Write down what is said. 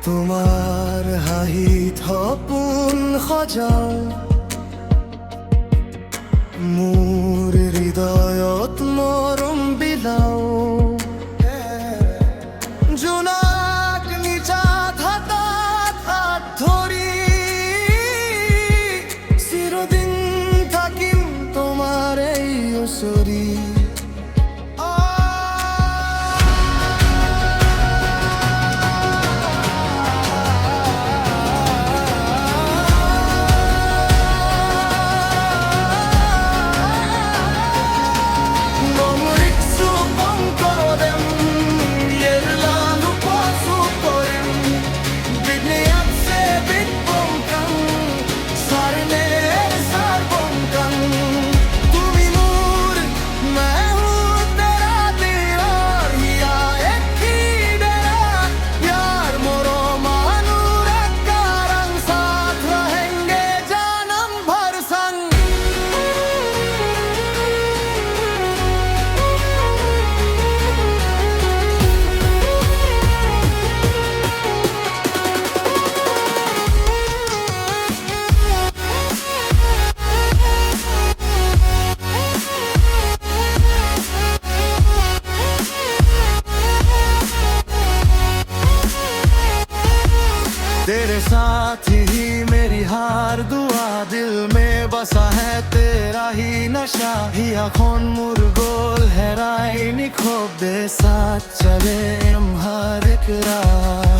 তোমাৰ হাঁহিত সপোন সজাও, মোৰ হৃদয়ত মৰম বিলাও। জোনাক নিজাত হাতত হাত ধৰি চিৰদিন থাকিম তোমাৰ এই ওচৰি। तेरे साथ ही मेरी हार दुआ, दिल में बसा है तेरा ही नशा। आँखों मुरगोल है राय निखोब दे साथ चले हम हर एक राह।